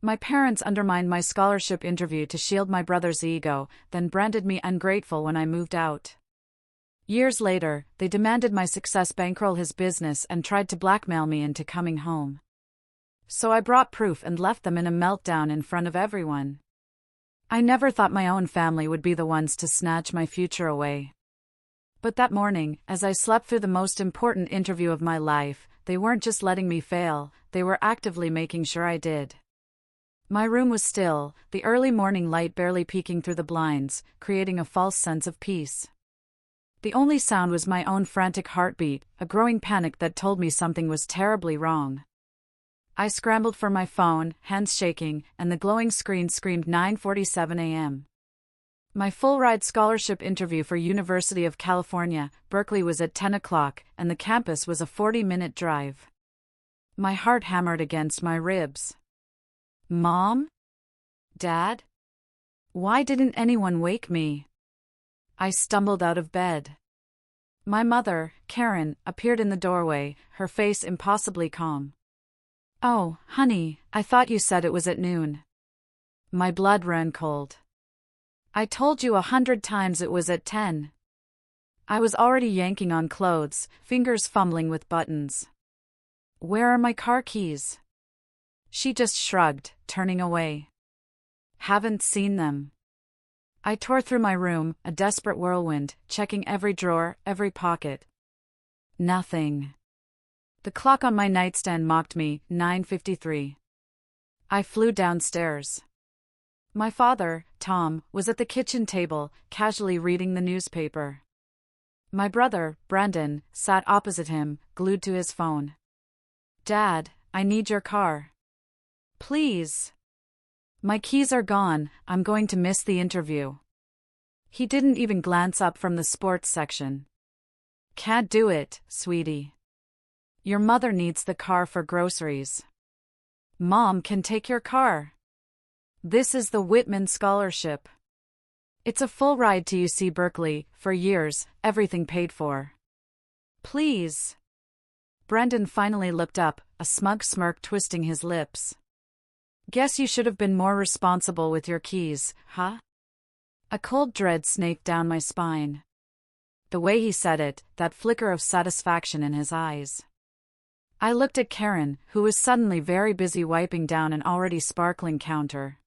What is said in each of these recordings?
My parents undermined my scholarship interview to shield my brother's ego, then branded me ungrateful when I moved out. Years later, they demanded my success bankroll his business and tried to blackmail me into coming home. So I brought proof and left them in a meltdown in front of everyone. I never thought my own family would be the ones to snatch my future away. But that morning, as I slept through the most important interview of my life, they weren't just letting me fail, they were actively making sure I did. My room was still, the early morning light barely peeking through the blinds, creating a false sense of peace. The only sound was my own frantic heartbeat, a growing panic that told me something was terribly wrong. I scrambled for my phone, hands shaking, and the glowing screen screamed 9:47 a.m. My full-ride scholarship interview for University of California, Berkeley was at 10 o'clock, and the campus was a 40-minute drive. My heart hammered against my ribs. Mom? Dad? Why didn't anyone wake me? I stumbled out of bed. My mother, Karen, appeared in the doorway, her face impossibly calm. "Oh, honey, I thought you said it was at noon." My blood ran cold. "I told you 100 times it was at 10. I was already yanking on clothes, fingers fumbling with buttons. "Where are my car keys?" She just shrugged, turning away. "Haven't seen them." I tore through my room, a desperate whirlwind, checking every drawer, every pocket. Nothing. The clock on my nightstand mocked me, 9:53. I flew downstairs. My father, Tom, was at the kitchen table, casually reading the newspaper. My brother, Brandon, sat opposite him, glued to his phone. "Dad, I need your car. Please. My keys are gone, I'm going to miss the interview." He didn't even glance up from the sports section. "Can't do it, sweetie. Your mother needs the car for groceries. Mom can take your car. This is the Whitman Scholarship. It's a full ride to UC Berkeley, for years, everything paid for. Please." Brandon finally looked up, a smug smirk twisting his lips. "Guess you should have been more responsible with your keys, huh?" A cold dread snaked down my spine. The way he said it, that flicker of satisfaction in his eyes. I looked at Karen, who was suddenly very busy wiping down an already sparkling counter.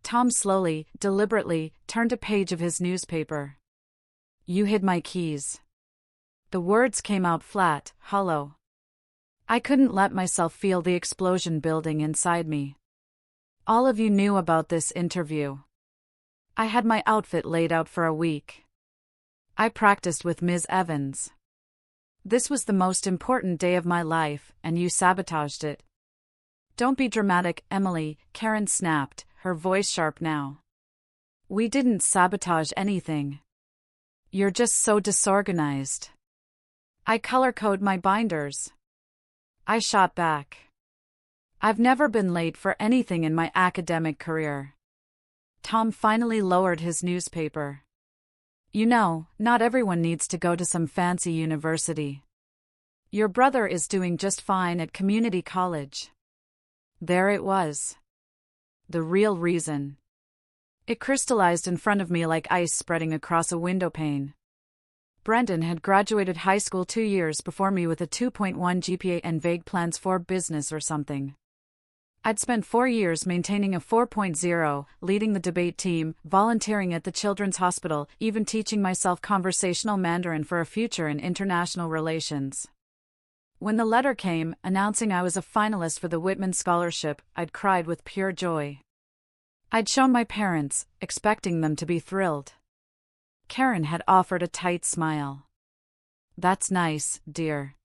Tom slowly, deliberately, turned a page of his newspaper. "You hid my keys." The words came out flat, hollow. I couldn't let myself feel the explosion building inside me. "All of you knew about this interview." I had my outfit laid out for a week. I practiced with Ms. Evans. This was the most important day of my life, and you sabotaged it. "Don't be dramatic, Emily," Karen snapped, her voice sharp now. "We didn't sabotage anything. You're just so disorganized." I color-code my binders. I shot back. "I've never been late for anything in my academic career." Tom finally lowered his newspaper. "You know, not everyone needs to go to some fancy university. Your brother is doing just fine at community college." There it was. The real reason. It crystallized in front of me like ice spreading across a window pane. Brandon had graduated high school 2 years before me with a 2.1 GPA and vague plans for business or something. I'd spent 4 years maintaining a 4.0, leading the debate team, volunteering at the Children's Hospital, even teaching myself conversational Mandarin for a future in international relations. When the letter came, announcing I was a finalist for the Whitman Scholarship, I'd cried with pure joy. I'd shown my parents, expecting them to be thrilled. Karen had offered a tight smile. "That's nice, dear."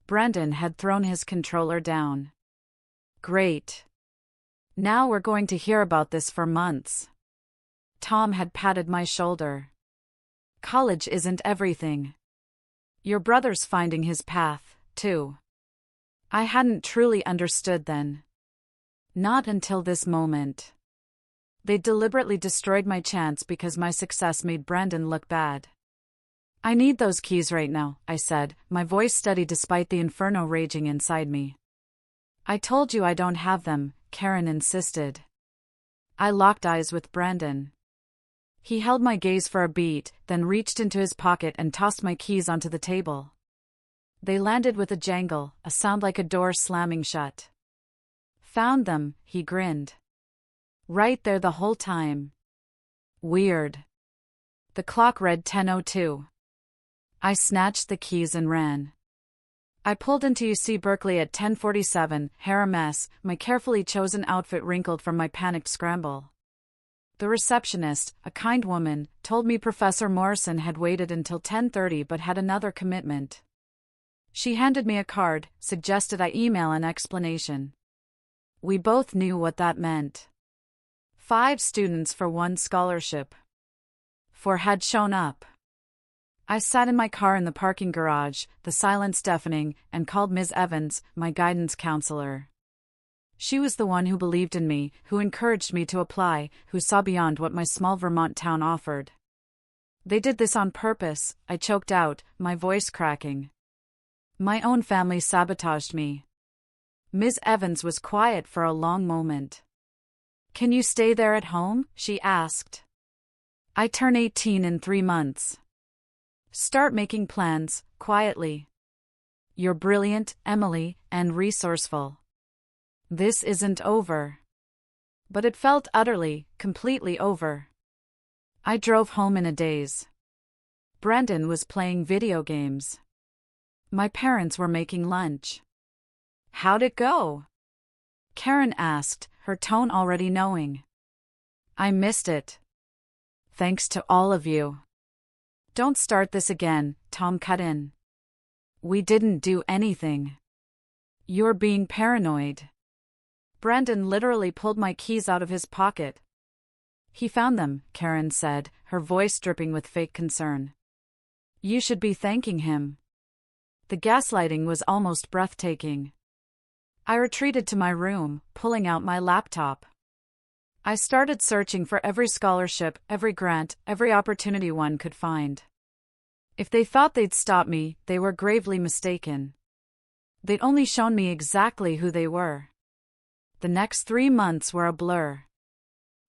Brandon had thrown his controller down. "Great. Now we're going to hear about this for months." Tom had patted my shoulder. "College isn't everything. Your brother's finding his path, too." I hadn't truly understood then. Not until this moment. They deliberately destroyed my chance because my success made Brandon look bad. "I need those keys right now," I said, my voice steady despite the inferno raging inside me. "I told you I don't have them," Karen insisted. I locked eyes with Brandon. He held my gaze for a beat, then reached into his pocket and tossed my keys onto the table. They landed with a jangle, a sound like a door slamming shut. Found them, he grinned. Right there the whole time. Weird. The clock read 10:02. I snatched the keys and ran. I pulled into UC Berkeley at 10:47, hair a mess, my carefully chosen outfit wrinkled from my panicked scramble. The receptionist, a kind woman, told me Professor Morrison had waited until 10:30 but had another commitment. She handed me a card, suggested I email an explanation. We both knew what that meant. 5 students for 1 scholarship. 4 had shown up. I sat in my car in the parking garage, the silence deafening, and called Ms. Evans, my guidance counselor. She was the one who believed in me, who encouraged me to apply, who saw beyond what my small Vermont town offered. They did this on purpose, I choked out, my voice cracking. My own family sabotaged me. Ms. Evans was quiet for a long moment. Can you stay there at home? She asked. I turn 18 in 3 months. Start making plans, quietly. You're brilliant, Emily, and resourceful. This isn't over. But it felt utterly, completely over. I drove home in a daze. Brandon was playing video games. My parents were making lunch. How'd it go? Karen asked, her tone already knowing. I missed it. Thanks to all of you. Don't start this again, Tom cut in. We didn't do anything. You're being paranoid. Brandon literally pulled my keys out of his pocket. He found them, Karen said, her voice dripping with fake concern. You should be thanking him. The gaslighting was almost breathtaking. I retreated to my room, pulling out my laptop. I started searching for every scholarship, every grant, every opportunity one could find. If they thought they'd stop me, they were gravely mistaken. They'd only shown me exactly who they were. The next 3 months were a blur.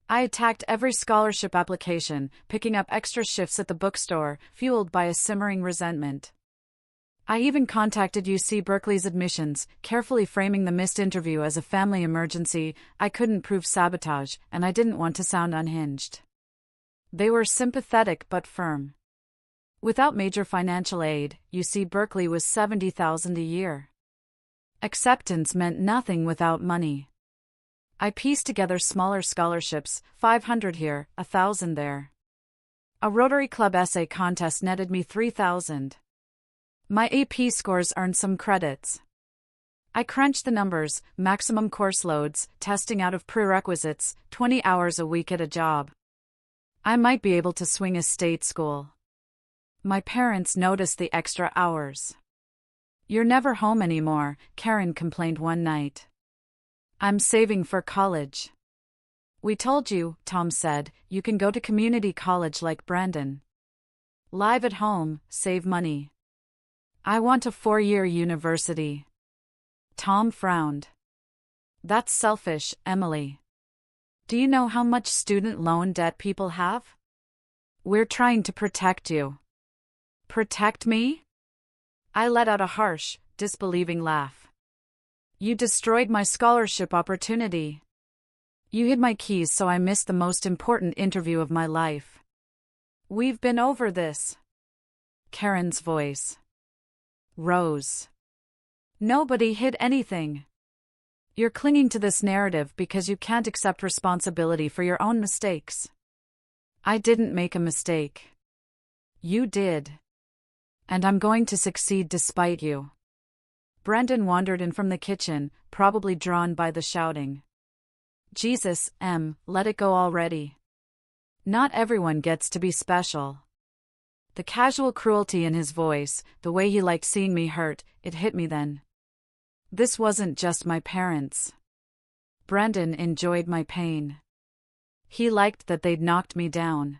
I attacked every scholarship application, picking up extra shifts at the bookstore, fueled by a simmering resentment. I even contacted UC Berkeley's admissions, carefully framing the missed interview as a family emergency. I couldn't prove sabotage, and I didn't want to sound unhinged. They were sympathetic but firm. Without major financial aid, UC Berkeley was $70,000 a year. Acceptance meant nothing without money. I pieced together smaller scholarships, 500 here, 1,000 there. A Rotary Club essay contest netted me 3,000. My AP scores earned some credits. I crunched the numbers, maximum course loads, testing out of prerequisites, 20 hours a week at a job. I might be able to swing a state school. My parents noticed the extra hours. You're never home anymore, Karen complained one night. I'm saving for college. We told you, Tom said, you can go to community college like Brandon. Live at home, save money. I want a 4-year university. Tom frowned. That's selfish, Emily. Do you know how much student loan debt people have? We're trying to protect you. Protect me? I let out a harsh, disbelieving laugh. You destroyed my scholarship opportunity. You hid my keys so I missed the most important interview of my life. We've been over this. Karen's voice rose. Nobody hid anything. You're clinging to this narrative because you can't accept responsibility for your own mistakes. I didn't make a mistake. You did. And I'm going to succeed despite you. Brandon wandered in from the kitchen, probably drawn by the shouting. Jesus, let it go already. Not everyone gets to be special. The casual cruelty in his voice, the way he liked seeing me hurt, it hit me then. This wasn't just my parents. Brandon enjoyed my pain. He liked that they'd knocked me down.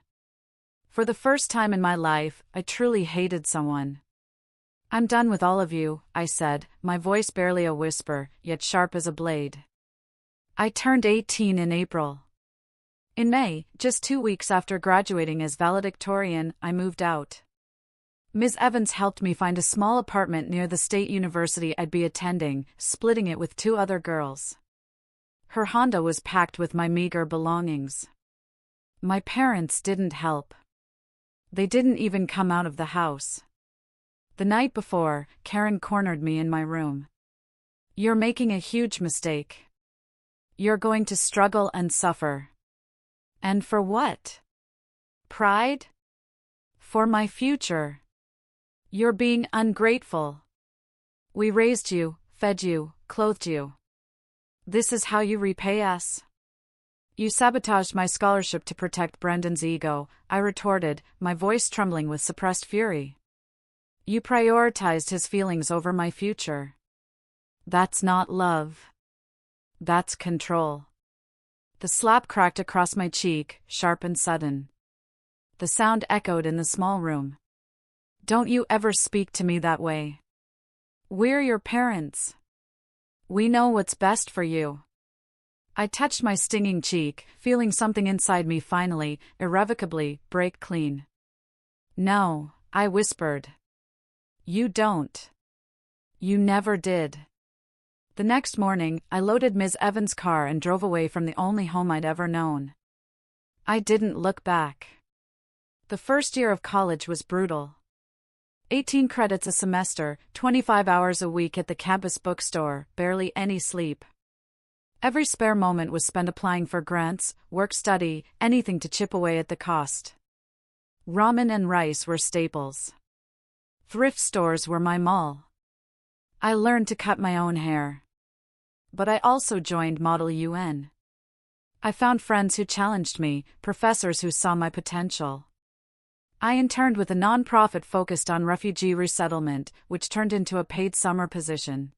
For the first time in my life, I truly hated someone. I'm done with all of you, I said, my voice barely a whisper, yet sharp as a blade. I turned 18 in April. In May, just 2 weeks after graduating as valedictorian, I moved out. Ms. Evans helped me find a small apartment near the state university I'd be attending, splitting it with 2 other girls. Her Honda was packed with my meager belongings. My parents didn't help. They didn't even come out of the house. The night before, Karen cornered me in my room. "You're making a huge mistake. You're going to struggle and suffer. And for what? Pride? For my future. You're being ungrateful. We raised you, fed you, clothed you. This is how you repay us?" "You sabotaged my scholarship to protect Brendan's ego," I retorted, my voice trembling with suppressed fury. "You prioritized his feelings over my future. That's not love. That's control." The slap cracked across my cheek, sharp and sudden. The sound echoed in the small room. "Don't you ever speak to me that way. We're your parents. We know what's best for you." I touched my stinging cheek, feeling something inside me finally, irrevocably, break clean. "No," I whispered. "You don't. You never did." The next morning, I loaded Ms. Evans' car and drove away from the only home I'd ever known. I didn't look back. The first year of college was brutal. 18 credits a semester, 25 hours a week at the campus bookstore, barely any sleep. Every spare moment was spent applying for grants, work-study, anything to chip away at the cost. Ramen and rice were staples. Thrift stores were my mall. I learned to cut my own hair. But I also joined Model UN. I found friends who challenged me, professors who saw my potential. I interned with a nonprofit focused on refugee resettlement, which turned into a paid summer position.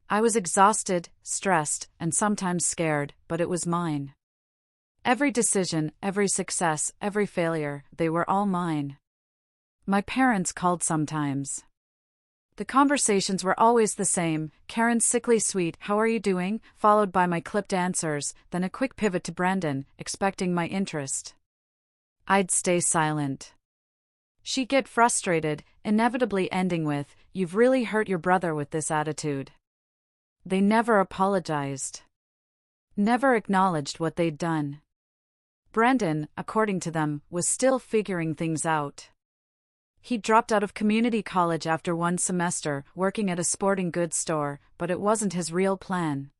I was exhausted, stressed, and sometimes scared, but it was mine. Every decision, every success, every failure, they were all mine. My parents called sometimes. The conversations were always the same, Karen's sickly sweet "How are you doing?" followed by my clipped answers, then a quick pivot to Brendan, expecting my interest. I'd stay silent. She'd get frustrated, inevitably ending with, "You've really hurt your brother with this attitude." They never apologized. Never acknowledged what they'd done. Brendan, according to them, was still figuring things out. He dropped out of community college after 1 semester, working at a sporting goods store, but it wasn't his real plan.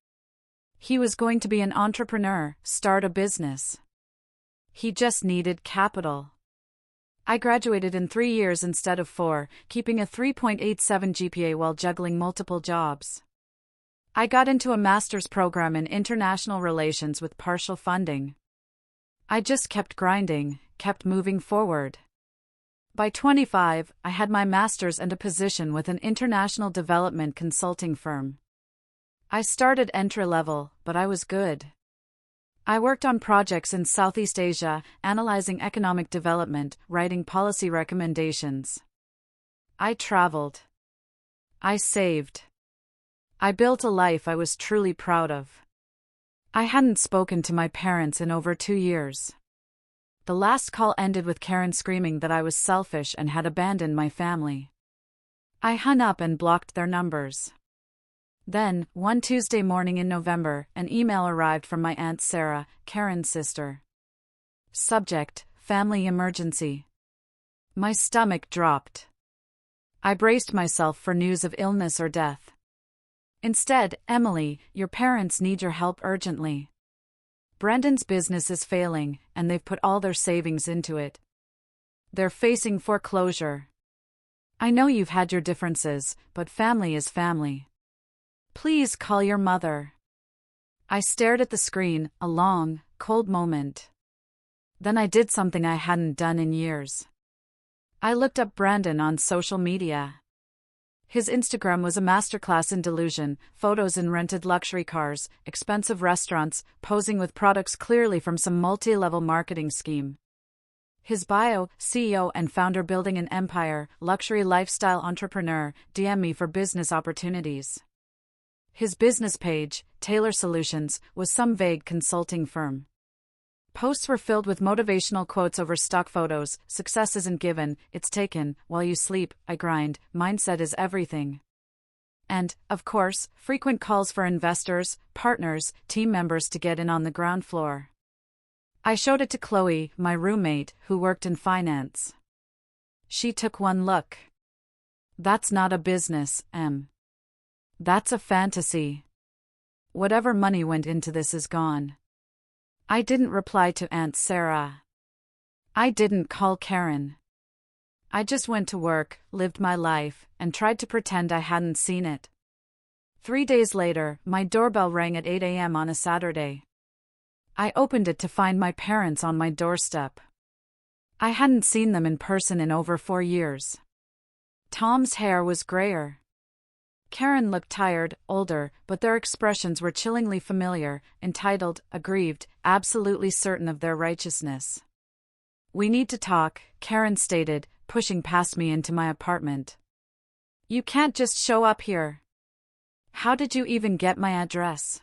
He was going to be an entrepreneur, start a business. He just needed capital. I graduated in 3 years instead of 4, keeping a 3.87 GPA while juggling multiple jobs. I got into a master's program in international relations with partial funding. I just kept grinding, kept moving forward. By 25, I had my master's and a position with an international development consulting firm. I started entry-level, but I was good. I worked on projects in Southeast Asia, analyzing economic development, writing policy recommendations. I traveled. I saved. I built a life I was truly proud of. I hadn't spoken to my parents in over 2 years. The last call ended with Karen screaming that I was selfish and had abandoned my family. I hung up and blocked their numbers. Then, one Tuesday morning in November, an email arrived from my Aunt Sarah, Karen's sister. Subject: Family Emergency. My stomach dropped. I braced myself for news of illness or death. Instead, "Emily, your parents need your help urgently. Brendan's business is failing, and they've put all their savings into it. They're facing foreclosure. I know you've had your differences, but family is family. Please call your mother." I stared at the screen, a long, cold moment. Then I did something I hadn't done in years. I looked up Brendan on social media. His Instagram was a masterclass in delusion, photos in rented luxury cars, expensive restaurants, posing with products clearly from some multi-level marketing scheme. His bio: CEO and founder building an empire, luxury lifestyle entrepreneur, DM me for business opportunities. His business page, Taylor Solutions, was some vague consulting firm. Posts were filled with motivational quotes over stock photos. Success isn't given, it's taken. While you sleep, I grind. Mindset is everything. And, of course, frequent calls for investors, partners, team members to get in on the ground floor. I showed it to Chloe, my roommate, who worked in finance. She took one look. That's not a business, Em. That's a fantasy. Whatever money went into this is gone. I didn't reply to Aunt Sarah. I didn't call Karen. I just went to work, lived my life, and tried to pretend I hadn't seen it. 3 days later, my doorbell rang at 8 a.m. on a Saturday. I opened it to find my parents on my doorstep. I hadn't seen them in person in over 4 years. Tom's hair was grayer. Karen looked tired, older, but their expressions were chillingly familiar, entitled, aggrieved, absolutely certain of their righteousness. We need to talk, Karen stated, pushing past me into my apartment. You can't just show up here. How did you even get my address?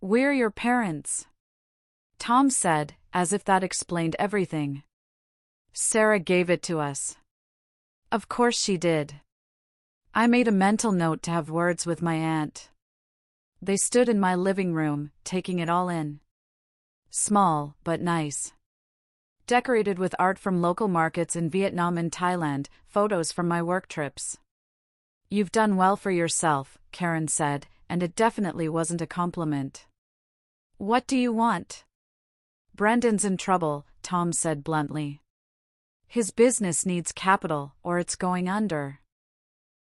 We're your parents. Tom said, as if that explained everything. Sarah gave it to us. Of course she did. I made a mental note to have words with my aunt. They stood in my living room, taking it all in. Small, but nice. Decorated with art from local markets in Vietnam and Thailand, photos from my work trips. You've done well for yourself, Karen said, and it definitely wasn't a compliment. What do you want? Brendan's in trouble, Tom said bluntly. His business needs capital, or it's going under.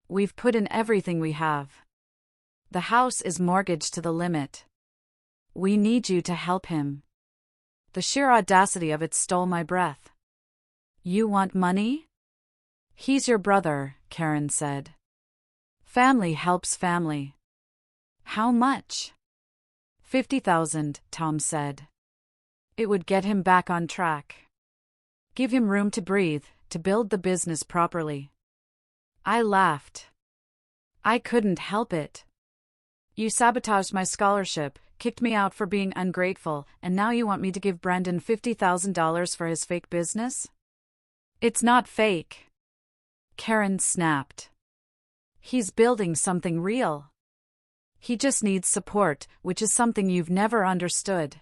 We've put in everything we have. The house is mortgaged to the limit. We need you to help him. The sheer audacity of it stole my breath. You want money? He's your brother, Karen said. Family helps family. How much? 50,000, Tom said. It would get him back on track. Give him room to breathe, to build the business properly. I laughed. I couldn't help it. You sabotaged my scholarship, kicked me out for being ungrateful, and now you want me to give Brendan $50,000 for his fake business? It's not fake. Karen snapped. He's building something real. He just needs support, which is something you've never understood.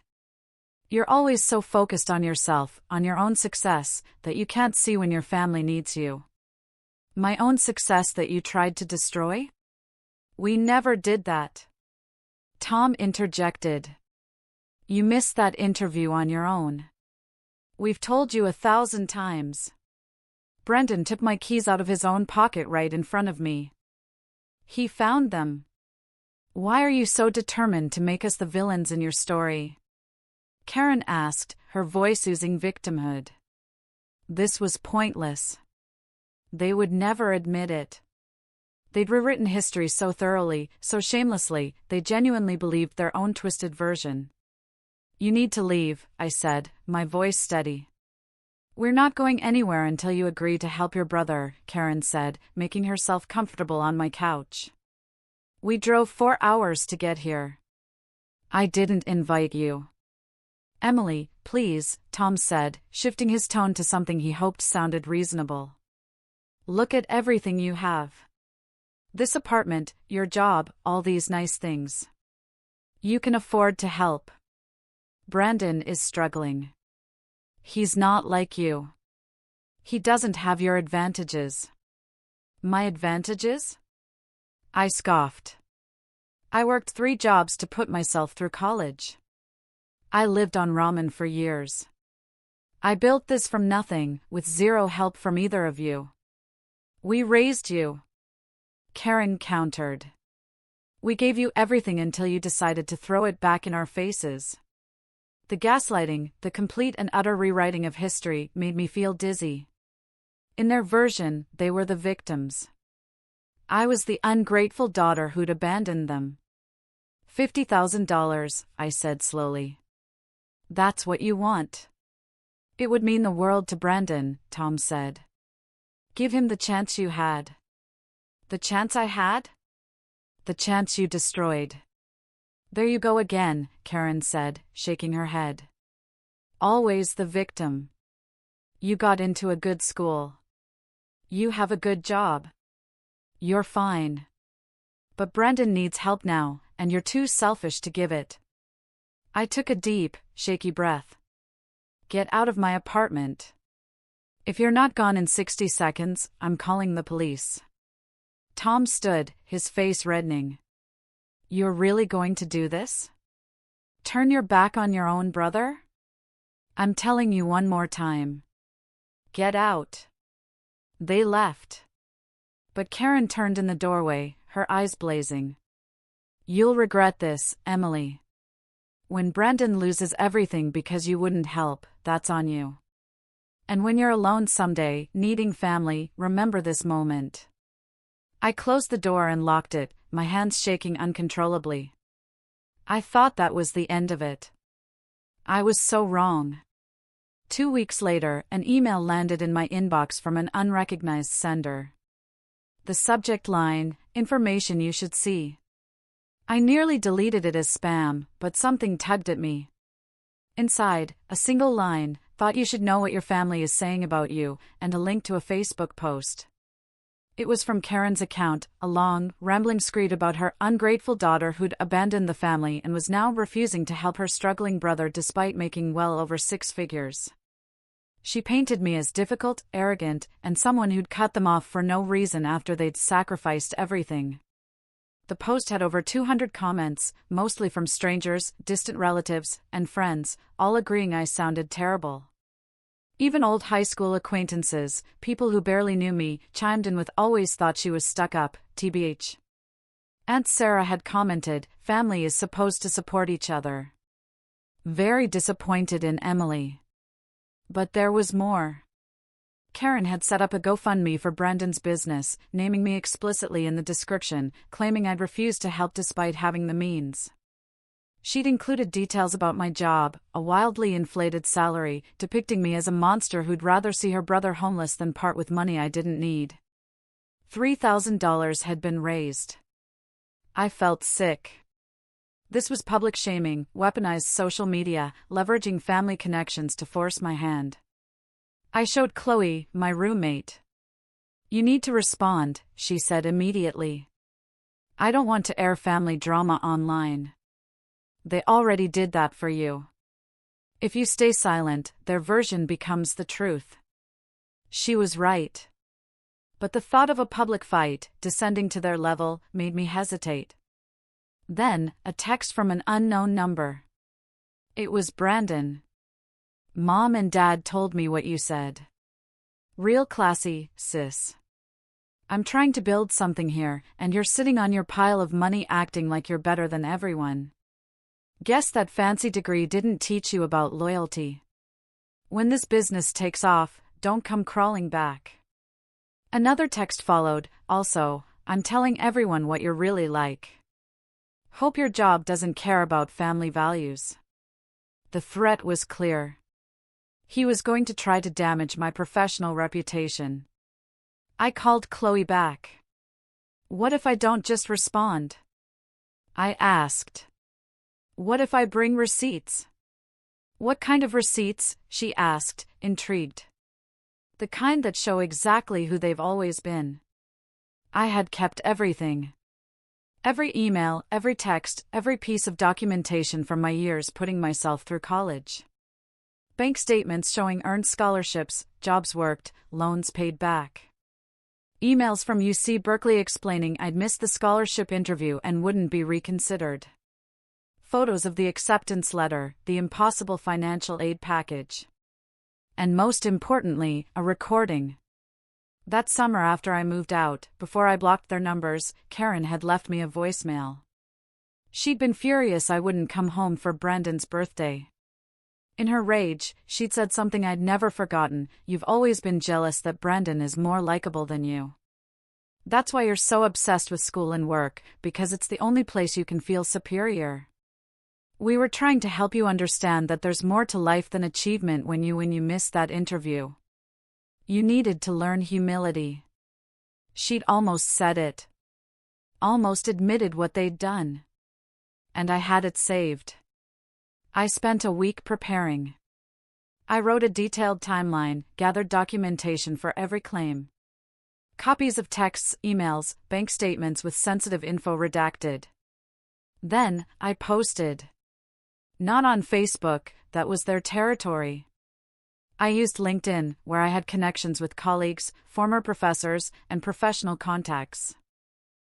You're always so focused on yourself, on your own success, that you can't see when your family needs you. My own success that you tried to destroy? We never did that. Tom interjected. You missed that interview on your own. We've told you 1,000 times. Brendan took my keys out of his own pocket right in front of me. He found them. Why are you so determined to make us the villains in your story? Karen asked, her voice oozing victimhood. This was pointless. They would never admit it. They'd rewritten history so thoroughly, so shamelessly, they genuinely believed their own twisted version. You need to leave, I said, my voice steady. We're not going anywhere until you agree to help your brother, Karen said, making herself comfortable on my couch. We drove 4 hours to get here. I didn't invite you. Emily, please, Tom said, shifting his tone to something he hoped sounded reasonable. Look at everything you have. This apartment, your job, all these nice things. You can afford to help. Brandon is struggling. He's not like you. He doesn't have your advantages. My advantages? I scoffed. I worked 3 jobs to put myself through college. I lived on ramen for years. I built this from nothing, with 0 help from either of you. We raised you. Karen countered. We gave you everything until you decided to throw it back in our faces. The gaslighting, the complete and utter rewriting of history, made me feel dizzy. In their version, they were the victims. I was the ungrateful daughter who'd abandoned them. $50,000, I said slowly. That's what you want. It would mean the world to Brandon, Tom said. Give him the chance you had. The chance I had? The chance you destroyed. There you go again, Karen said, shaking her head. Always the victim. You got into a good school. You have a good job. You're fine. But Brendan needs help now, and you're too selfish to give it. I took a deep, shaky breath. Get out of my apartment. If you're not gone in 60 seconds, I'm calling the police. Tom stood, his face reddening. You're really going to do this? Turn your back on your own brother? I'm telling you one more time. Get out. They left. But Karen turned in the doorway, her eyes blazing. You'll regret this, Emily. When Brendan loses everything because you wouldn't help, that's on you. And when you're alone someday, needing family, remember this moment. I closed the door and locked it, my hands shaking uncontrollably. I thought that was the end of it. I was so wrong. 2 weeks later, an email landed in my inbox from an unrecognized sender. The subject line, information you should see. I nearly deleted it as spam, but something tugged at me. Inside, a single line, thought you should know what your family is saying about you, and a link to a Facebook post. It was from Karen's account, a long, rambling screed about her ungrateful daughter who'd abandoned the family and was now refusing to help her struggling brother despite making well over 6 figures. She painted me as difficult, arrogant, and someone who'd cut them off for no reason after they'd sacrificed everything. The post had over 200 comments, mostly from strangers, distant relatives, and friends, all agreeing I sounded terrible. Even old high school acquaintances, people who barely knew me, chimed in with always thought she was stuck up, tbh. Aunt Sarah had commented, family is supposed to support each other. Very disappointed in Emily. But there was more. Karen had set up a GoFundMe for Brendan's business, naming me explicitly in the description, claiming I'd refused to help despite having the means. She'd included details about my job, a wildly inflated salary, depicting me as a monster who'd rather see her brother homeless than part with money I didn't need. $3,000 had been raised. I felt sick. This was public shaming, weaponized social media, leveraging family connections to force my hand. I showed Chloe, my roommate. You need to respond, she said immediately. I don't want to air family drama online. They already did that for you. If you stay silent, their version becomes the truth. She was right. But the thought of a public fight, descending to their level, made me hesitate. Then, a text from an unknown number. It was Brandon. Mom and Dad told me what you said. Real classy, sis. I'm trying to build something here, and you're sitting on your pile of money acting like you're better than everyone. Guess that fancy degree didn't teach you about loyalty. When this business takes off, don't come crawling back. Another text followed, also, I'm telling everyone what you're really like. Hope your job doesn't care about family values. The threat was clear. He was going to try to damage my professional reputation. I called Chloe back. What if I don't just respond? I asked. What if I bring receipts? What kind of receipts? She asked, intrigued. The kind that show exactly who they've always been. I had kept everything. Every email, every text, every piece of documentation from my years putting myself through college. Bank statements showing earned scholarships, jobs worked, loans paid back. Emails from UC Berkeley explaining I'd missed the scholarship interview and wouldn't be reconsidered. Photos of the acceptance letter, the impossible financial aid package. And most importantly, a recording. That summer after I moved out, before I blocked their numbers, Karen had left me a voicemail. She'd been furious I wouldn't come home for Brandon's birthday. In her rage, she'd said something I'd never forgotten, you've always been jealous that Brandon is more likable than you. That's why you're so obsessed with school and work, because it's the only place you can feel superior. We were trying to help you understand that there's more to life than achievement when you missed that interview. You needed to learn humility. She'd almost said it. almost admitted what they'd done. And I had it saved. I spent a week preparing. I wrote a detailed timeline, gathered documentation for every claim. Copies of texts, emails, bank statements with sensitive info redacted. Then, I posted. Not on Facebook, that was their territory. I used LinkedIn, where I had connections with colleagues, former professors, and professional contacts.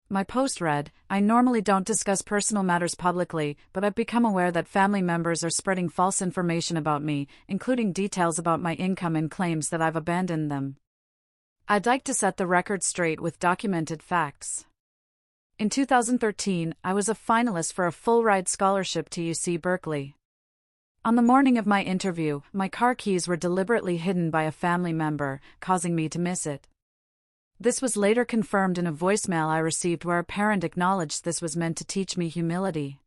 My post read, "I normally don't discuss personal matters publicly, but I've become aware that family members are spreading false information about me, including details about my income and claims that I've abandoned them. I'd like to set the record straight with documented facts." In 2013, I was a finalist for a full-ride scholarship to UC Berkeley. On the morning of my interview, my car keys were deliberately hidden by a family member, causing me to miss it. This was later confirmed in a voicemail I received where a parent acknowledged this was meant to teach me humility.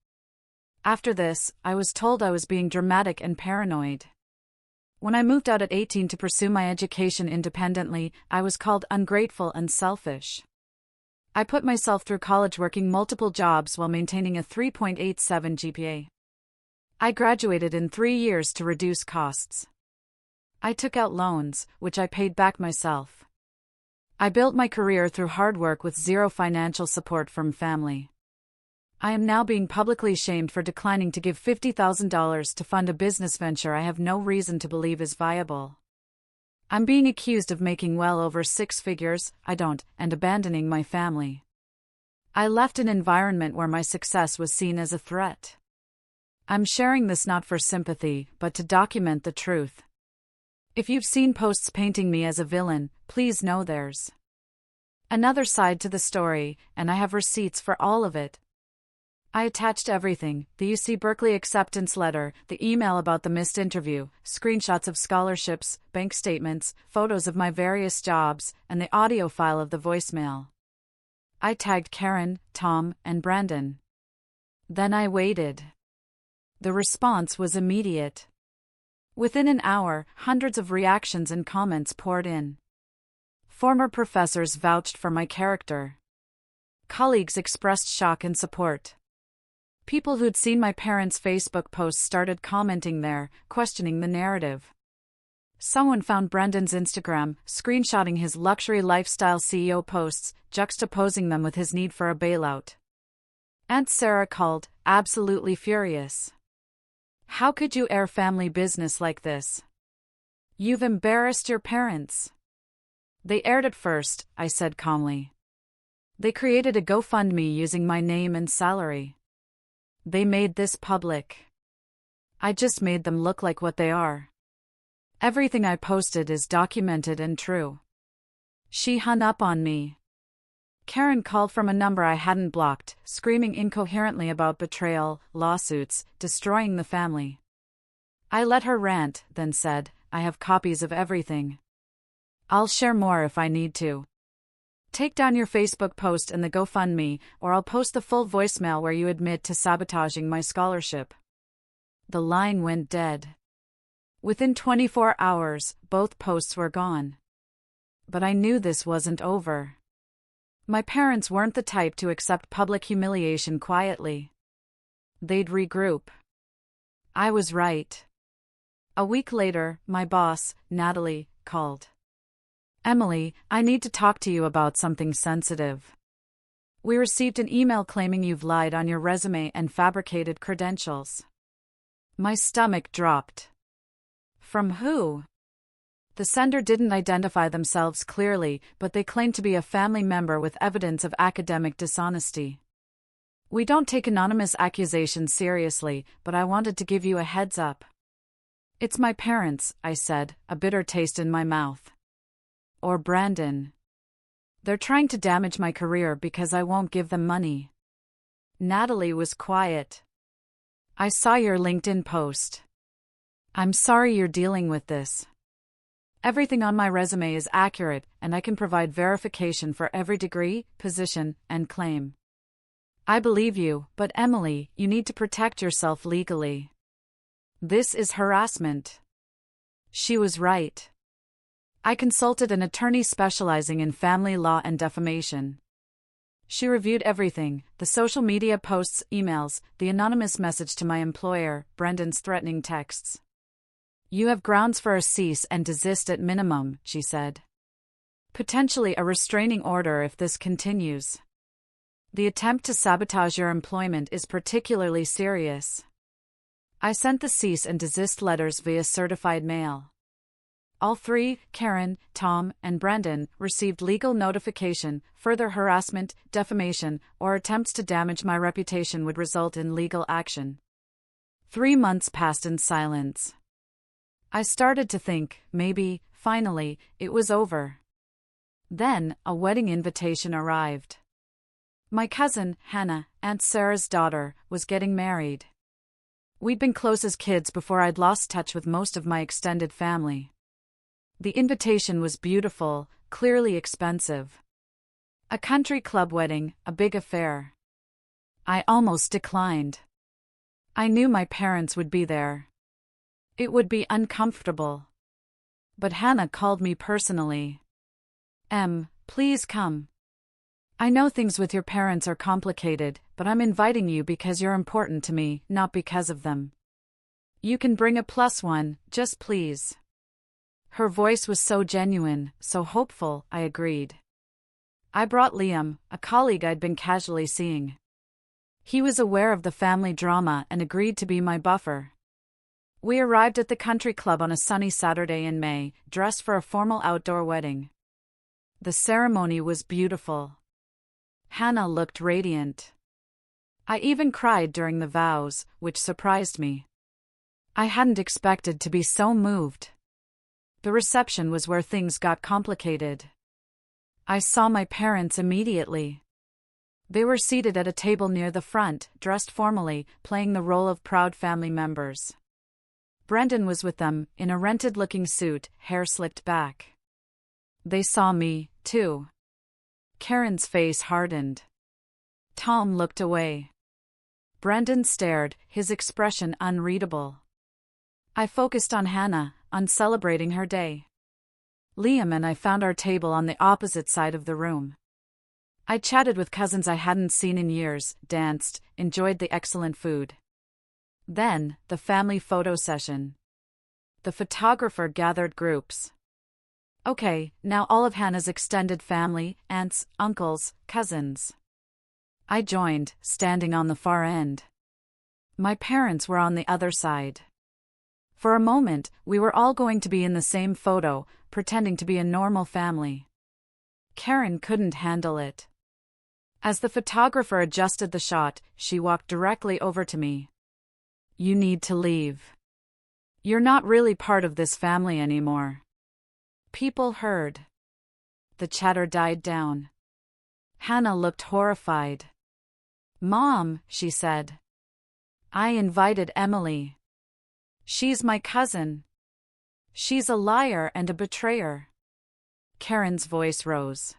After this, I was told I was being dramatic and paranoid. When I moved out at 18 to pursue my education independently, I was called ungrateful and selfish. I put myself through college working multiple jobs while maintaining a 3.87 GPA. I graduated in 3 years to reduce costs. I took out loans, which I paid back myself. I built my career through hard work with zero financial support from family. I am now being publicly shamed for declining to give $50,000 to fund a business venture I have no reason to believe is viable. I'm being accused of making well over 6 figures, I don't, and abandoning my family. I left an environment where my success was seen as a threat. I'm sharing this not for sympathy, but to document the truth. If you've seen posts painting me as a villain, please know there's another side to the story, and I have receipts for all of it. I attached everything: the UC Berkeley acceptance letter, the email about the missed interview, screenshots of scholarships, bank statements, photos of my various jobs, and the audio file of the voicemail. I tagged Karen, Tom, and Brandon. Then I waited. The response was immediate. Within an hour, hundreds of reactions and comments poured in. Former professors vouched for my character. Colleagues expressed shock and support. People who'd seen my parents' Facebook posts started commenting there, questioning the narrative. Someone found Brendan's Instagram, screenshotting his luxury lifestyle CEO posts, juxtaposing them with his need for a bailout. Aunt Sarah called, absolutely furious. "How could you air family business like this? You've embarrassed your parents." "They aired it first," I said calmly. "They created a GoFundMe using my name and salary. They made this public. I just made them look like what they are. Everything I posted is documented and true." She hung up on me. Karen called from a number I hadn't blocked, screaming incoherently about betrayal, lawsuits, destroying the family. I let her rant, then said, "I have copies of everything. I'll share more if I need to. Take down your Facebook post and the GoFundMe, or I'll post the full voicemail where you admit to sabotaging my scholarship." The line went dead. Within 24 hours, both posts were gone. But I knew this wasn't over. My parents weren't the type to accept public humiliation quietly. They'd regroup. I was right. A week later, my boss, Natalie, called. "Emily, I need to talk to you about something sensitive. We received an email claiming you've lied on your resume and fabricated credentials." My stomach dropped. "From who?" The sender didn't identify themselves clearly, but they claimed to be a family member with evidence of academic dishonesty. "We don't take anonymous accusations seriously, but I wanted to give you a heads up." "It's my parents," I said, a bitter taste in my mouth. "Or Brandon. They're trying to damage my career because I won't give them money." Natalie was quiet. "I saw your LinkedIn post. I'm sorry you're dealing with this. Everything on my resume is accurate, and I can provide verification for every degree, position, and claim. I believe you, but Emily, you need to protect yourself legally. This is harassment." She was right. I consulted an attorney specializing in family law and defamation. She reviewed everything: the social media posts, emails, the anonymous message to my employer, Brendan's threatening texts. "You have grounds for a cease and desist at minimum," she said. "Potentially a restraining order if this continues. The attempt to sabotage your employment is particularly serious." I sent the cease and desist letters via certified mail. All three, Karen, Tom, and Brendan, received legal notification. Further harassment, defamation, or attempts to damage my reputation would result in legal action. 3 months passed in silence. I started to think, maybe, finally, it was over. Then, a wedding invitation arrived. My cousin, Hannah, Aunt Sarah's daughter, was getting married. We'd been close as kids before I'd lost touch with most of my extended family. The invitation was beautiful, clearly expensive. A country club wedding, a big affair. I almost declined. I knew my parents would be there. It would be uncomfortable. But Hannah called me personally. Please come. I know things with your parents are complicated, but I'm inviting you because you're important to me, not because of them. You can bring a +1, just please." Her voice was so genuine, so hopeful, I agreed. I brought Liam, a colleague I'd been casually seeing. He was aware of the family drama and agreed to be my buffer. We arrived at the country club on a sunny Saturday in May, dressed for a formal outdoor wedding. The ceremony was beautiful. Hannah looked radiant. I even cried during the vows, which surprised me. I hadn't expected to be so moved. The reception was where things got complicated. I saw my parents immediately. They were seated at a table near the front, dressed formally, playing the role of proud family members. Brendan was with them, in a rented-looking suit, hair slicked back. They saw me, too. Karen's face hardened. Tom looked away. Brendan stared, his expression unreadable. I focused on Hannah, on celebrating her day. Liam and I found our table on the opposite side of the room. I chatted with cousins I hadn't seen in years, danced, enjoyed the excellent food. Then, the family photo session. The photographer gathered groups. Okay, now all of Hannah's extended family, aunts, uncles, cousins. I joined, standing on the far end. My parents were on the other side. For a moment, we were all going to be in the same photo, pretending to be a normal family. Karen couldn't handle it. As the photographer adjusted the shot, she walked directly over to me. "You need to leave. You're not really part of this family anymore." People heard. The chatter died down. Hannah looked horrified. "Mom," she said. "I invited Emily. She's my cousin. She's a liar and a betrayer." Karen's voice rose.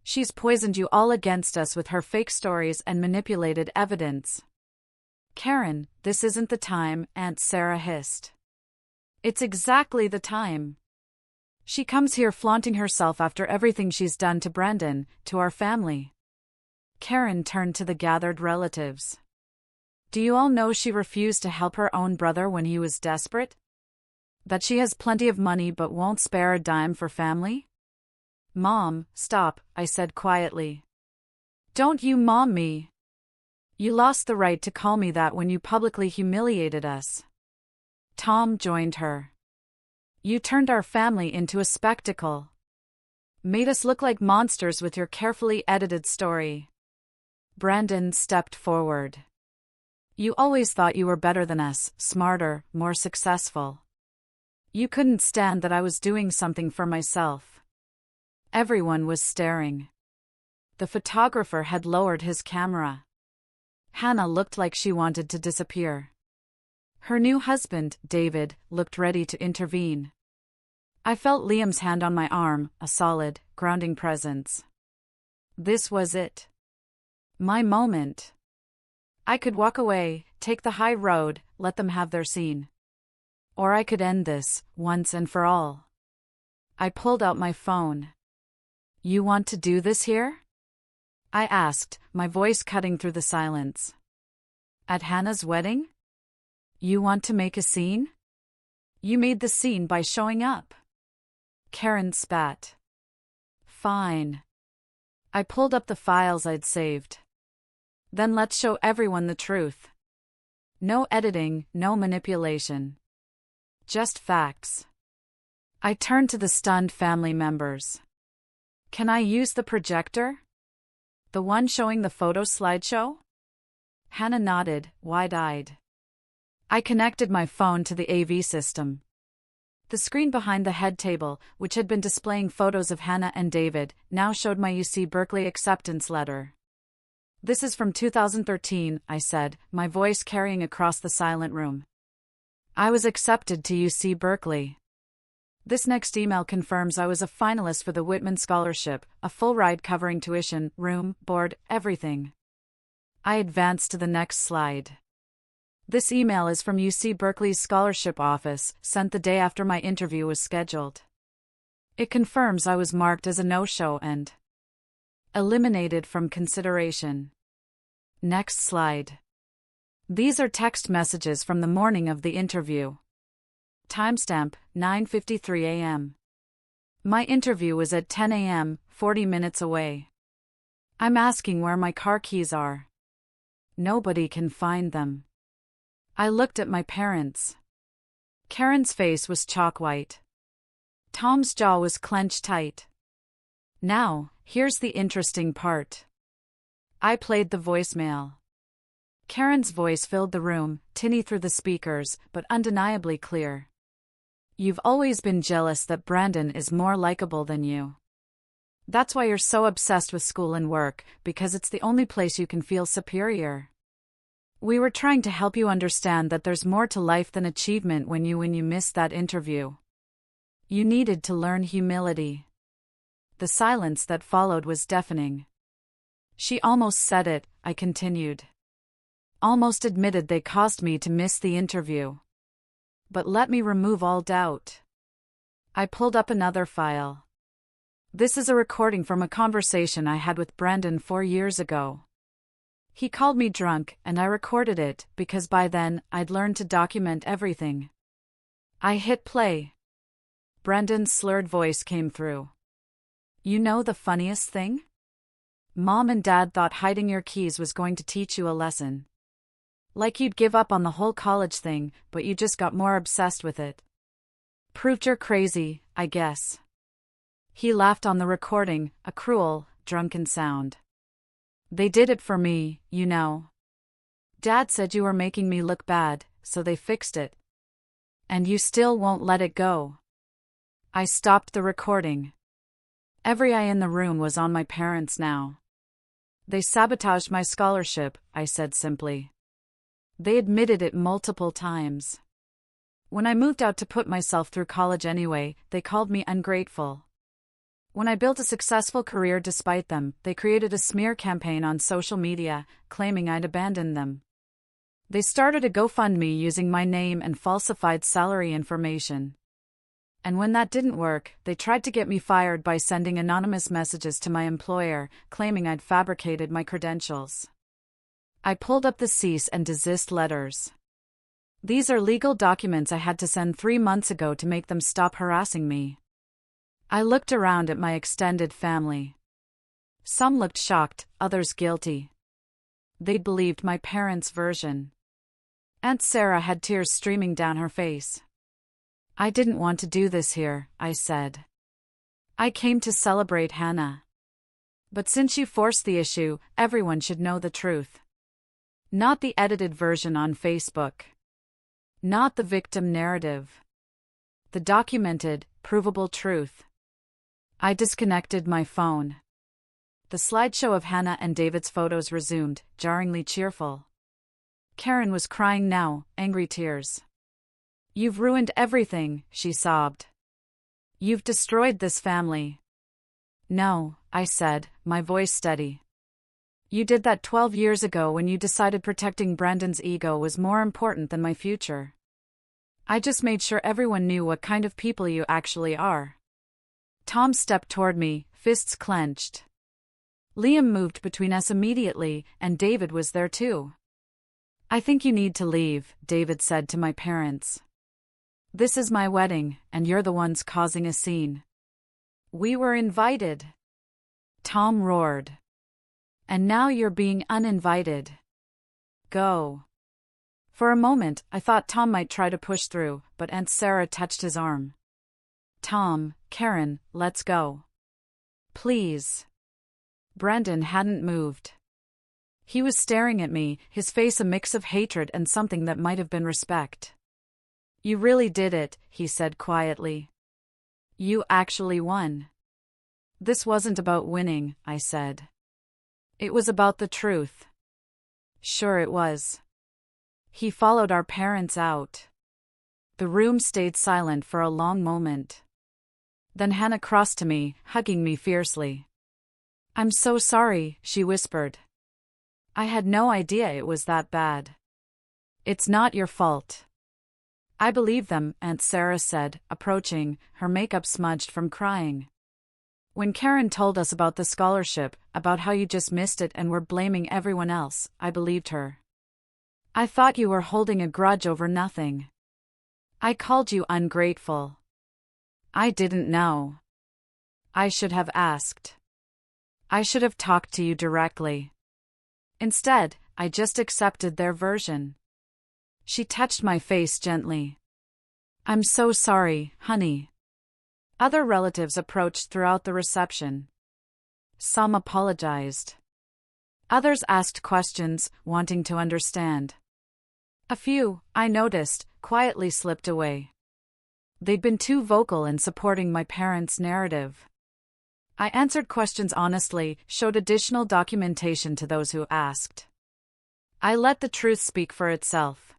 "She's poisoned you all against us with her fake stories and manipulated evidence." "Karen, this isn't the time," Aunt Sarah hissed. "It's exactly the time. She comes here flaunting herself after everything she's done to Brendan, to our family." Karen turned to the gathered relatives. "Do you all know she refused to help her own brother when he was desperate? That she has plenty of money but won't spare a dime for family?" "Mom, stop," I said quietly. "Don't you mom me. You lost the right to call me that when you publicly humiliated us." Tom joined her. "You turned our family into a spectacle. Made us look like monsters with your carefully edited story." Brendan stepped forward. "You always thought you were better than us, smarter, more successful. You couldn't stand that I was doing something for myself." Everyone was staring. The photographer had lowered his camera. Hannah looked like she wanted to disappear. Her new husband, David, looked ready to intervene. I felt Liam's hand on my arm, a solid, grounding presence. This was it. My moment. I could walk away, take the high road, let them have their scene. Or I could end this, once and for all. I pulled out my phone. "You want to do this here?" I asked, my voice cutting through the silence. At Hannah's wedding? You want to make a scene? You made the scene by showing up. Karen spat. Fine. I pulled up the files I'd saved. Then let's show everyone the truth. No editing, no manipulation. Just facts. I turned to the stunned family members. Can I use the projector? The one showing the photo slideshow? Hannah nodded, wide-eyed. I connected my phone to the AV system. The screen behind the head table, which had been displaying photos of Hannah and David, now showed my UC Berkeley acceptance letter. This is from 2013, I said, my voice carrying across the silent room. I was accepted to UC Berkeley. This next email confirms I was a finalist for the Whitman Scholarship, a full ride covering tuition, room, board, everything. I advanced to the next slide. This email is from UC Berkeley's scholarship office, sent the day after my interview was scheduled. It confirms I was marked as a no-show and eliminated from consideration. Next slide. These are text messages from the morning of the interview. Timestamp, 9:53 a.m. My interview was at 10 a.m., 40 minutes away. I'm asking where my car keys are. Nobody can find them. I looked at my parents. Karen's face was chalk white. Tom's jaw was clenched tight. Now, here's the interesting part. I played the voicemail. Karen's voice filled the room, tinny through the speakers, but undeniably clear. You've always been jealous that Brandon is more likable than you. That's why you're so obsessed with school and work, because it's the only place you can feel superior. We were trying to help you understand that there's more to life than achievement when you missed that interview. You needed to learn humility. The silence that followed was deafening. She almost said it, I continued. Almost admitted they caused me to miss the interview. But let me remove all doubt. I pulled up another file. This is a recording from a conversation I had with Brandon 4 years ago. He called me drunk, and I recorded it, because by then, I'd learned to document everything. I hit play. Brandon's slurred voice came through. You know the funniest thing? Mom and Dad thought hiding your keys was going to teach you a lesson. Like you'd give up on the whole college thing, but you just got more obsessed with it. Proved you're crazy, I guess. He laughed on the recording, a cruel, drunken sound. They did it for me, you know. Dad said you were making me look bad, so they fixed it. And you still won't let it go. I stopped the recording. Every eye in the room was on my parents now. They sabotaged my scholarship, I said simply. They admitted it multiple times. When I moved out to put myself through college anyway, they called me ungrateful. When I built a successful career despite them, they created a smear campaign on social media, claiming I'd abandoned them. They started a GoFundMe using my name and falsified salary information. And when that didn't work, they tried to get me fired by sending anonymous messages to my employer, claiming I'd fabricated my credentials. I pulled up the cease and desist letters. These are legal documents I had to send 3 months ago to make them stop harassing me. I looked around at my extended family. Some looked shocked, others guilty. They'd believed my parents' version. Aunt Sarah had tears streaming down her face. I didn't want to do this here, I said. I came to celebrate Hannah. But since you forced the issue, everyone should know the truth. Not the edited version on Facebook. Not the victim narrative. The documented, provable truth. I disconnected my phone. The slideshow of Hannah and David's photos resumed, jarringly cheerful. Karen was crying now, angry tears. You've ruined everything, she sobbed. You've destroyed this family. No, I said, my voice steady. You did that 12 years ago when you decided protecting Brandon's ego was more important than my future. I just made sure everyone knew what kind of people you actually are. Tom stepped toward me, fists clenched. Liam moved between us immediately, and David was there too. "I think you need to leave," David said to my parents. "This is my wedding, and you're the ones causing a scene." "We were invited," Tom roared. "And now you're being uninvited. Go." For a moment, I thought Tom might try to push through, but Aunt Sarah touched his arm. "Tom, Karen, let's go. Please." Brandon hadn't moved. He was staring at me, his face a mix of hatred and something that might have been respect. "You really did it," he said quietly. "You actually won." "This wasn't about winning," I said. "It was about the truth." "Sure it was." He followed our parents out. The room stayed silent for a long moment. Then Hannah crossed to me, hugging me fiercely. "I'm so sorry," she whispered. "I had no idea it was that bad." "It's not your fault." "I believe them," Aunt Sarah said, approaching, her makeup smudged from crying. "When Karen told us about the scholarship, about how you just missed it and were blaming everyone else, I believed her. I thought you were holding a grudge over nothing. I called you ungrateful. I didn't know. I should have asked. I should have talked to you directly. Instead, I just accepted their version." She touched my face gently. "I'm so sorry, honey." Other relatives approached throughout the reception. Some apologized. Others asked questions, wanting to understand. A few, I noticed, quietly slipped away. They'd been too vocal in supporting my parents' narrative. I answered questions honestly, showed additional documentation to those who asked. I let the truth speak for itself.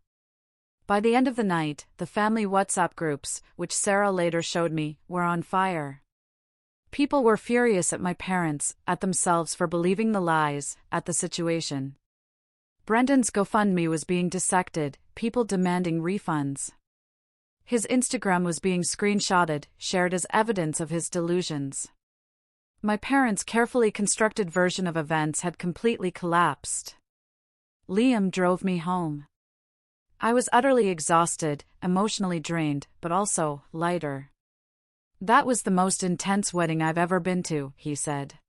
By the end of the night, the family WhatsApp groups, which Sarah later showed me, were on fire. People were furious at my parents, at themselves for believing the lies, at the situation. Brendan's GoFundMe was being dissected, people demanding refunds. His Instagram was being screenshotted, shared as evidence of his delusions. My parents' carefully constructed version of events had completely collapsed. Liam drove me home. I was utterly exhausted, emotionally drained, but also lighter. "That was the most intense wedding I've ever been to," he said.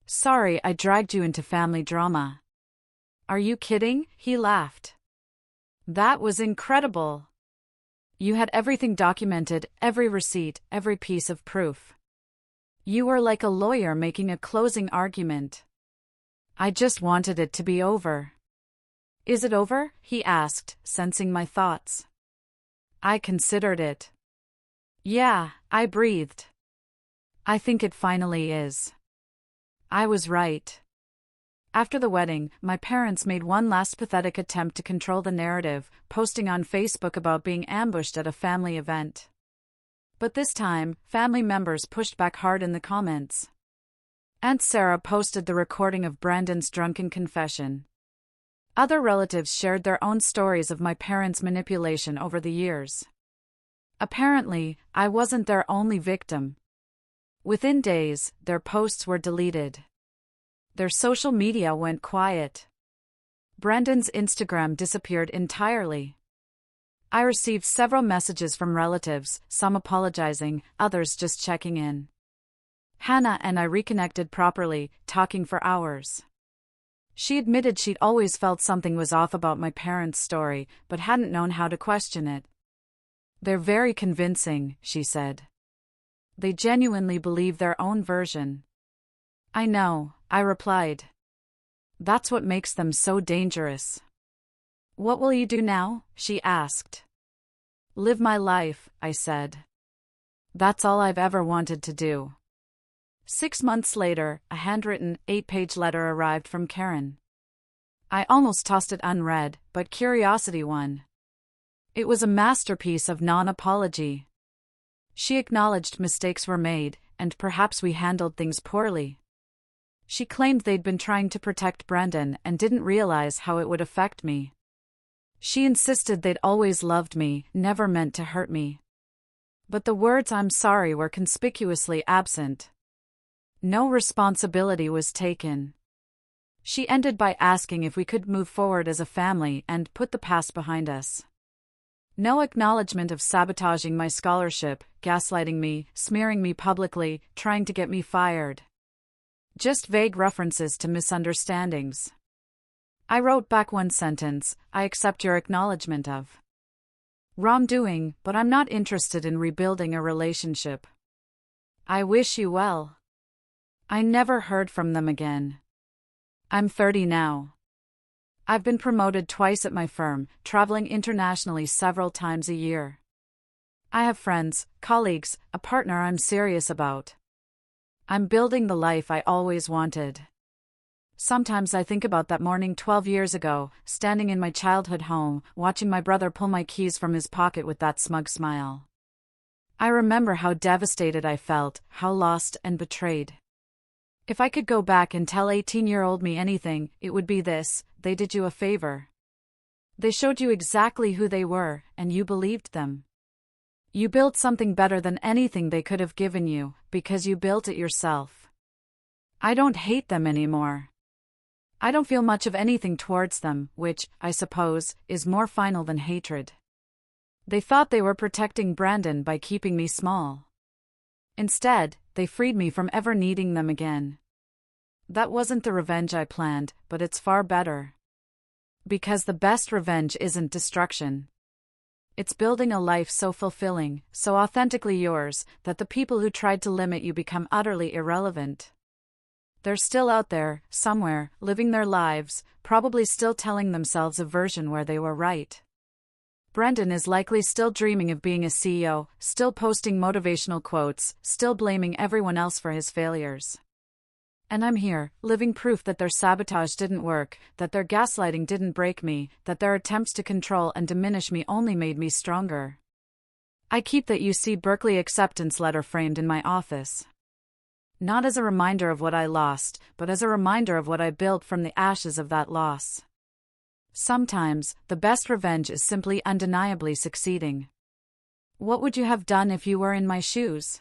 "Sorry I dragged you into family drama." "Are you kidding?" he laughed. "That was incredible. You had everything documented, every receipt, every piece of proof. You were like a lawyer making a closing argument. I just wanted it to be over." "Is it over?" he asked, sensing my thoughts. I considered it. "Yeah," I breathed. "I think it finally is." I was right. After the wedding, my parents made one last pathetic attempt to control the narrative, posting on Facebook about being ambushed at a family event. But this time, family members pushed back hard in the comments. Aunt Sarah posted the recording of Brandon's drunken confession. Other relatives shared their own stories of my parents' manipulation over the years. Apparently, I wasn't their only victim. Within days, their posts were deleted. Their social media went quiet. Brandon's Instagram disappeared entirely. I received several messages from relatives, some apologizing, others just checking in. Hannah and I reconnected properly, talking for hours. She admitted she'd always felt something was off about my parents' story, but hadn't known how to question it. "They're very convincing," she said. "They genuinely believe their own version." "I know," I replied. "That's what makes them so dangerous." "What will you do now?" she asked. "Live my life," I said. "That's all I've ever wanted to do." 6 months later, a handwritten, 8-page letter arrived from Karen. I almost tossed it unread, but curiosity won. It was a masterpiece of non-apology. She acknowledged mistakes were made, and perhaps we handled things poorly. She claimed they'd been trying to protect Brandon and didn't realize how it would affect me. She insisted they'd always loved me, never meant to hurt me. But the words "I'm sorry" were conspicuously absent. No responsibility was taken. She ended by asking if we could move forward as a family and put the past behind us. No acknowledgement of sabotaging my scholarship, gaslighting me, smearing me publicly, trying to get me fired. Just vague references to misunderstandings. I wrote back one sentence: I accept your acknowledgement of wrongdoing, but I'm not interested in rebuilding a relationship. I wish you well. I never heard from them again. I'm 30 now. I've been promoted twice at my firm, traveling internationally several times a year. I have friends, colleagues, a partner I'm serious about. I'm building the life I always wanted. Sometimes I think about that morning 12 years ago, standing in my childhood home, watching my brother pull my keys from his pocket with that smug smile. I remember how devastated I felt, how lost and betrayed. If I could go back and tell 18-year-old me anything, it would be this: they did you a favor. They showed you exactly who they were, and you believed them. You built something better than anything they could have given you, because you built it yourself. I don't hate them anymore. I don't feel much of anything towards them, which, I suppose, is more final than hatred. They thought they were protecting Brandon by keeping me small. Instead, they freed me from ever needing them again. That wasn't the revenge I planned, but it's far better. Because the best revenge isn't destruction. It's building a life so fulfilling, so authentically yours, that the people who tried to limit you become utterly irrelevant. They're still out there, somewhere, living their lives, probably still telling themselves a version where they were right. Brendan is likely still dreaming of being a CEO, still posting motivational quotes, still blaming everyone else for his failures. And I'm here, living proof that their sabotage didn't work, that their gaslighting didn't break me, that their attempts to control and diminish me only made me stronger. I keep that UC Berkeley acceptance letter framed in my office. Not as a reminder of what I lost, but as a reminder of what I built from the ashes of that loss. Sometimes, the best revenge is simply undeniably succeeding. What would you have done if you were in my shoes?